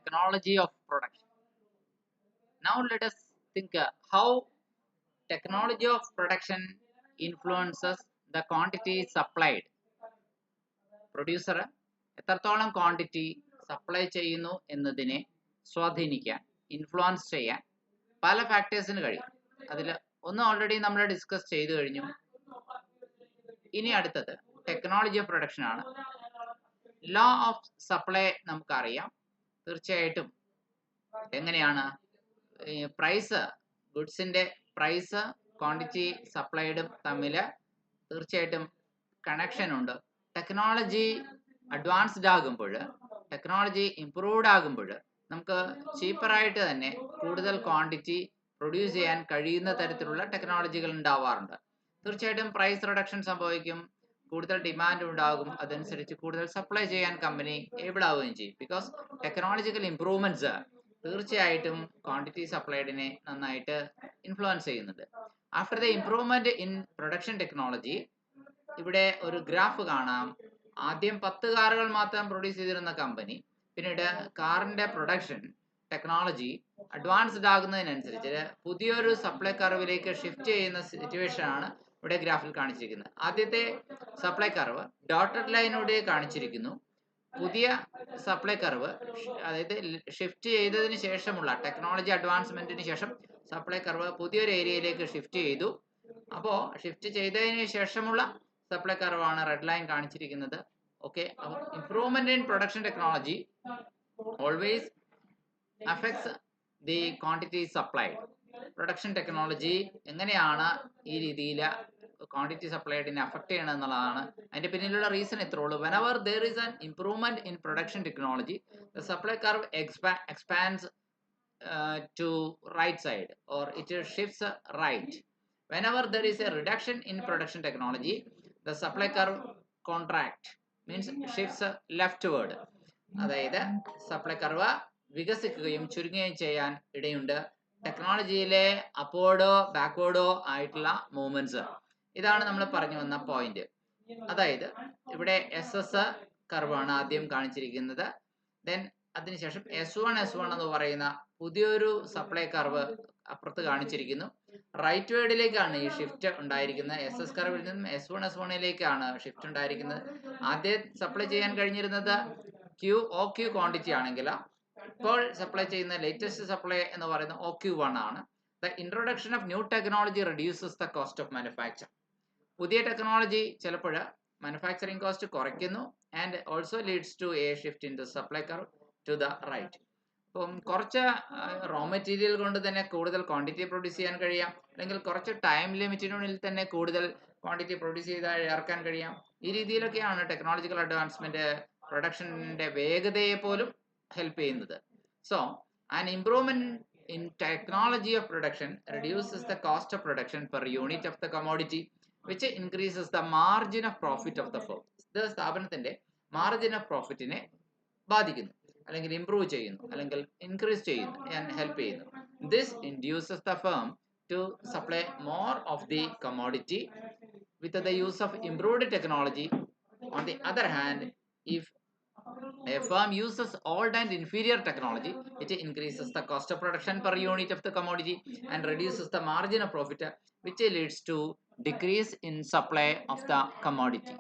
technology of production. Now let us think how technology of production influences the quantity supplied. Producer എത്രത്തോളം quantity supply ചെയ്യുന്നു എന്നതിനെ സ്വാധീനിക്കാൻ, influence ചെയ്യാൻ പല ഫാക്ടേഴ്സിന് കഴിയും. അതിൽ ഒന്ന് ഓൾറെഡി നമ്മൾ ഡിസ്കസ് ചെയ്തു കഴിഞ്ഞു. ഇനി അടുത്തത് ടെക്നോളജി ഓഫ് പ്രൊഡക്ഷൻ ആണ്. ലോ ഓഫ് സപ്ലൈ നമുക്കറിയാം. തീർച്ചയായിട്ടും എങ്ങനെയാണ് പ്രൈസ്, ഗുഡ്സിന്റെ പ്രൈസ് ക്വാണ്ടിറ്റി സപ്ലൈഡും തമ്മിൽ തീർച്ചയായിട്ടും കണക്ഷൻ ഉണ്ട്. ടെക്നോളജി അഡ്വാൻസ്ഡ് ആകുമ്പോൾ, ടെക്നോളജി ഇംപ്രൂവ്ഡ് ആകുമ്പോൾ നമുക്ക് ചീപ്പറായിട്ട് തന്നെ കൂടുതൽ ക്വാണ്ടിറ്റി പ്രൊഡ്യൂസ് ചെയ്യാൻ കഴിയുന്ന തരത്തിലുള്ള ടെക്നോളജികൾ ഉണ്ടാവാറുണ്ട്. തീർച്ചയായിട്ടും പ്രൈസ് റിഡക്ഷൻ സംഭവിക്കും, കൂടുതൽ ഡിമാൻഡ് ഉണ്ടാകും, അതനുസരിച്ച് കൂടുതൽ സപ്ലൈ ചെയ്യാൻ കമ്പനി ഏബിൾ ആവുകയും ചെയ്യും. ബിക്കോസ് ടെക്നോളജിക്കൽ ഇംപ്രൂവ്മെന്റ്സ് തീർച്ചയായിട്ടും ക്വാണ്ടിറ്റി സപ്ലൈഡിനെ നന്നായിട്ട് ഇൻഫ്ലുവൻസ് ചെയ്യുന്നുണ്ട്. After the improvement in production technology, ഇവിടെ ഒരു ഗ്രാഫ് കാണാം. ആദ്യം 10 കാറുകൾ മാത്രം പ്രൊഡ്യൂസ് ചെയ്തിരുന്ന കമ്പനി പിന്നീട് കാറിന്റെ പ്രൊഡക്ഷൻ ടെക്നോളജി അഡ്വാൻസ്ഡ് ആകുന്നതിനനുസരിച്ച് പുതിയൊരു സപ്ലൈ കർവിലേക്ക് ഷിഫ്റ്റ് ചെയ്യുന്ന സിറ്റുവേഷൻ ആണ് ഇവിടെ ഗ്രാഫിൽ കാണിച്ചിരിക്കുന്നത്. ആദ്യത്തെ സപ്ലൈ കർവ് ഡോട്ടഡ് ലൈനോടെ കാണിച്ചിരിക്കുന്നു. പുതിയ സപ്ലൈ കർവ്, അതായത് ഷിഫ്റ്റ് ചെയ്തതിന് ശേഷമുള്ള ടെക്നോളജി അഡ്വാൻസ്മെന്റിന് ശേഷം സപ്ലൈ കർവ് പുതിയൊരു ഏരിയയിലേക്ക് ഷിഫ്റ്റ് ചെയ്തു. അപ്പോൾ ഷിഫ്റ്റ് ചെയ്തതിന് ശേഷമുള്ള സപ്ലൈ കർവാണ് റെഡ് ലൈൻ കാണിച്ചിരിക്കുന്നത്. ഓക്കെ, അപ്പോൾ improvement in production technology always affects the quantity supplied. Production technology എങ്ങനെയാണ് ഈ രീതിയിൽ ക്വാണ്ടിറ്റി സപ്ലൈഡിനെ അഫക്ട് ചെയ്യണം എന്നുള്ളതാണ്. അതിന്റെ പിന്നിലുള്ള റീസൺ ഇത്രേ ഉള്ളൂ. whenever there is an improvement in production technology, the supply curve expands to right side, or it shifts right. Whenever there is a reduction in production technology, the supply curve contract, means shifts leftward. അതായത് supply curve വികസിക്കുകയും ചുരുങ്ങുകയും ചെയ്യാൻ ഇടയുണ്ട്. ടെക്നോളജിയിലെ അപ്വേർഡോ ബാക്ക്വേർഡോ ആയിട്ടുള്ള movements, ഇതാണ് നമ്മൾ പറഞ്ഞു വന്ന point. അതായത് ഇവിടെ എസ് കർവാണ് ആദ്യം കാണിച്ചിരിക്കുന്നത്. ദെൻ അതിനുശേഷം S1 എന്ന് പറയുന്ന പുതിയൊരു സപ്ലൈ കർവ് അപ്പുറത്ത് കാണിച്ചിരിക്കുന്നു. റൈറ്റ് വേർഡിലേക്കാണ് ഈ ഷിഫ്റ്റ് ഉണ്ടായിരിക്കുന്നത്. SS കർവിൽ നിന്നും S1 ഷിഫ്റ്റ് ഉണ്ടായിരിക്കുന്നത്. ആദ്യം സപ്ലൈ ചെയ്യാൻ കഴിഞ്ഞിരുന്നത് OQ ക്വാണ്ടിറ്റി ആണെങ്കിൽ ഇപ്പോൾ സപ്ലൈ ചെയ്യുന്ന ലേറ്റസ്റ്റ് സപ്ലൈ എന്ന് പറയുന്നത് OQ1 ആണ്. The introduction of new technology reduces the cost of manufacture. പുതിയ ടെക്നോളജി ചിലപ്പോൾ മാനുഫാക്ചറിങ് കോസ്റ്റ് കുറയ്ക്കുന്നു, and also leads to a shift in the supply curve to the right. അപ്പം കുറച്ച് റോ മെറ്റീരിയൽ കൊണ്ട് തന്നെ കൂടുതൽ ക്വാണ്ടിറ്റി പ്രൊഡ്യൂസ് ചെയ്യാൻ കഴിയാം, അല്ലെങ്കിൽ കുറച്ച് ടൈം ലിമിറ്റിനുള്ളിൽ തന്നെ കൂടുതൽ ക്വാണ്ടിറ്റി പ്രൊഡ്യൂസ് ചെയ്ത് ഇറക്കാൻ കഴിയാം. ഈ രീതിയിലൊക്കെയാണ് ടെക്നോളജിക്കൽ അഡ്വാൻസ്മെന്റ് പ്രൊഡക്ഷന്റെ വേഗതയെ പോലും ഹെൽപ്പ് ചെയ്യുന്നത്. So an improvement in technology of production reduces the cost of production per unit of the commodity, which increases the margin of profit of the firm. ഇത് സ്ഥാപനത്തിന്റെ margin of പ്രോഫിറ്റിനെ ബാധിക്കുന്നു, അല്ലെങ്കിൽ improve ചെയ്യുന്നു, അല്ലെങ്കിൽ increase ചെയ്യുന്നു, help ചെയ്യുന്നു. This induces the firm to supply more of the commodity with the use of improved technology. On the other hand, if a firm uses old and inferior technology, it increases the cost of production per unit of the commodity and reduces the margin of profit, which leads to decrease in supply of the commodity.